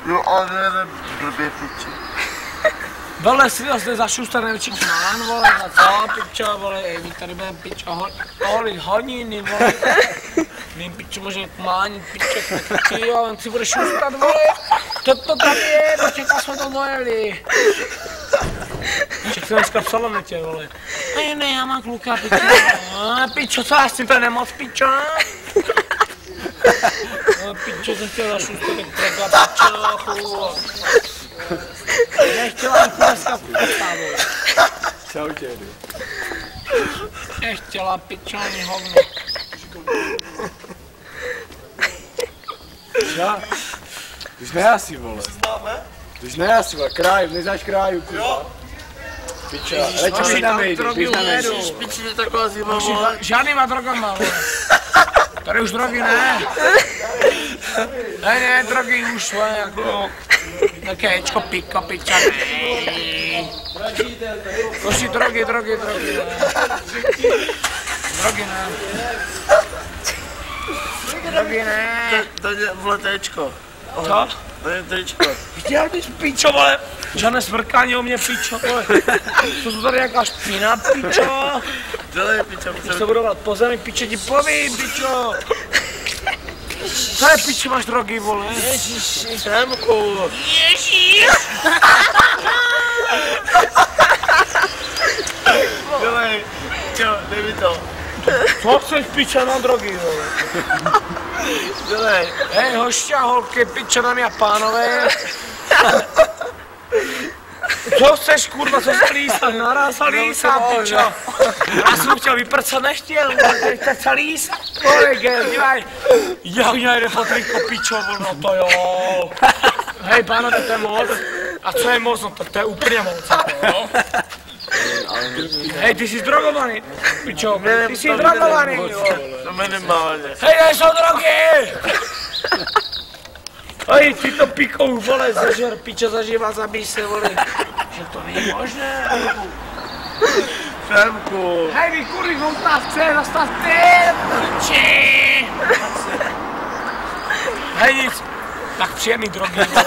Jo, ale ne, blbě piči. Vole, si zase zašustaný čikmán, vole, a co, pičo, vole, my tady budeme pičo holit honiny, vole. Mým pičo může mánit, pičo, ty jo, on si bude šustat, vole. To tam je, počeká jsme to dojeli. Však jsem dneska v salonetě, vole. Ne, já mám kluka, pičo. Pičo, co já s tím to nemoc, pičo? Pičo, jsem chtěl zašustat, jak prega, pičo, chulo. Nechtěla jít dneska vole. Čau tě, jdu. Nechtěla pičo ani hovno. Já? Když nejasi, vole. Když nejasi, vole, kráju, neznáš kráju, kurva. Pičo, ale ti tam nejde, když tam nejde. Piči, je taková zima, vole. Žádnýma drogama, vole. Tady už drogy ne. Ne, drogy už, vole, jako... Kéčko, piko, piča, ne. Koši, drogy, ne. Drogy ne. Drogy ne. To je vole téčko. Co? To je téčko. Chtěl bys pičo, vole. Žádné smrkání o mě, pičo, vole. To jsou tady jaká špína, pičo. Dělej, pičo, Když to budu volat po zemi, piče, ti povím, pičo. Co je, piče, máš drogy, vole? Ježiši, Semku. Ježíš! Dělej, čo, dej mi to. Co chceš, piče, na drogy, vole? Dělej. Hej, hošťa, holky, piče, dámy a pánové. Co chceš, kurva, co se lísá? Naraz a lísá, pičo. Já jsem chtěl vyprcat, nechtěl, teď se lísá. Dívej, já jde po triko, pičo, no to jo. Hej, pánové, to je moc. A co je moc? No to je úplně moc, jo. Hej, ty jsi drogovaný, pičo, ty jsi drogovaný, jo. To minimálně. Hej, nejsou drogy! Hej, ty to pikou, vole, zažer, pičo, zažívá, zabij se, vole. Že to není možné. Semku. Hej, vy kurvy, zastavte, piči! Hej, nic. Tak příjemný drogy, vole.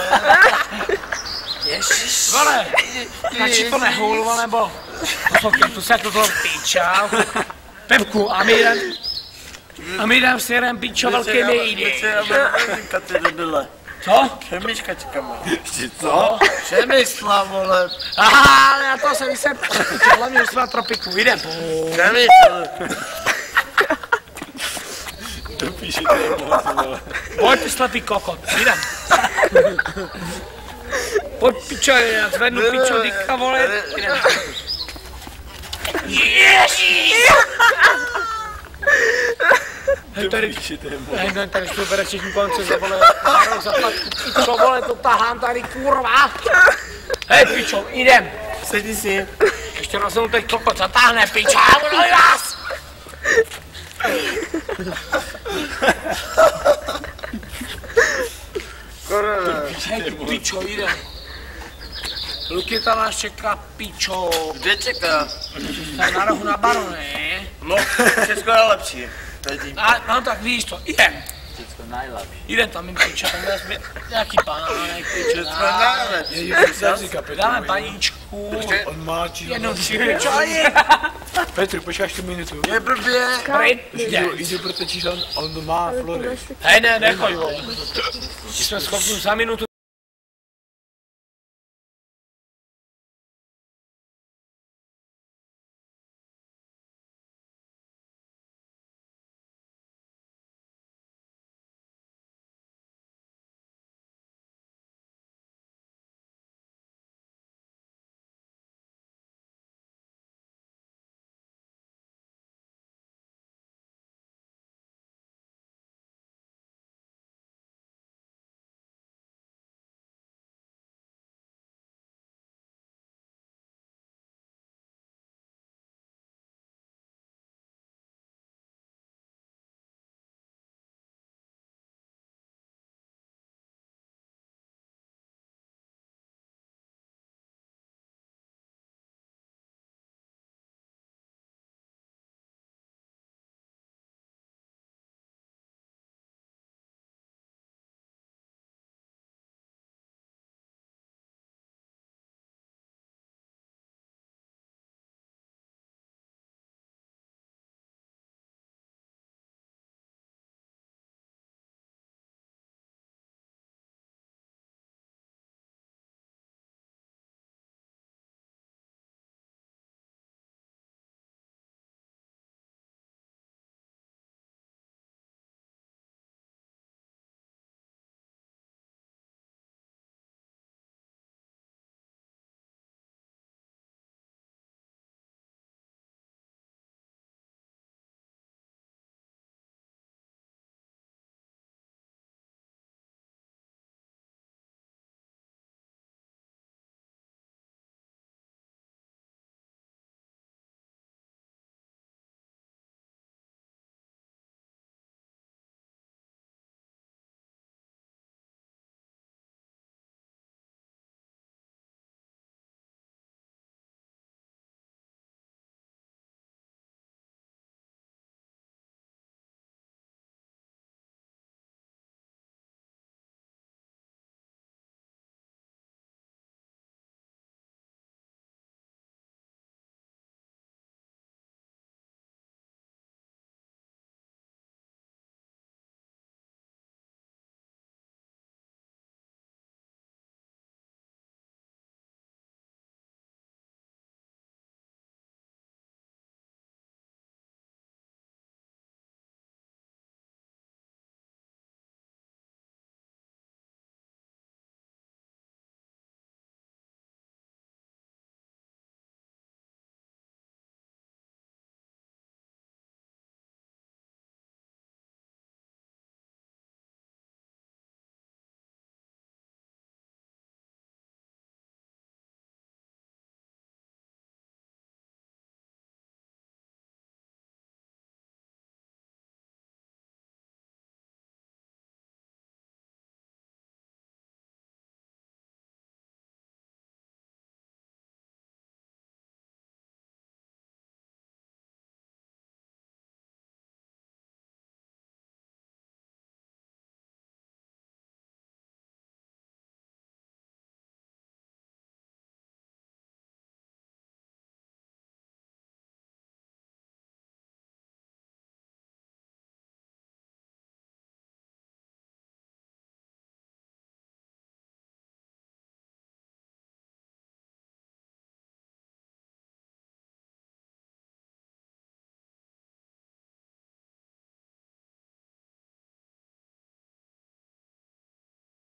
Ježiš. Vole, radši to nehůl, nebo... Poslouchej, tu se toto piča. Pepku, a my jdem s jeden pičo velký nejdy. Ty debile. Co? Přemýška čekám. Co? Přemýšla, vole. Aha, ale já to se vysvět. Hlavně už jsme na tropiku, jdem. Přemýšla. To píše, to je moc, vole. Pojď, ty slepý kokot, jdem. Pojď, pičo, já zvednu pičo, dýka, vole, jdem. Ježíš! Hej, tady to bere všichni konce za, vole, párou zaplatku, pičo, vole, to tahám tady, kurva. Hej, pičo, jdem. Sedni si. Ještě rozhodnu teď kokot zatáhne, pičo, mluví vás! Hej, pičo, jdem. Luky tam nás čeká, pičo. Kde čeká? Tady na rohu na baru, ne? No, všechno je lepší. No tak víš to, jdem. Všechno nejlepší. Jdem tam, pičo, tam bude smět nějaký pánek, pičo. Všechno nejlepší. Dáme paníčku. On má či... Jednou pičo, Petru, počkáš tu minutu. Je blbě. Jdu, protože on má Flory. Hej, ne, nechoj, vole. Jsme schopni za minutu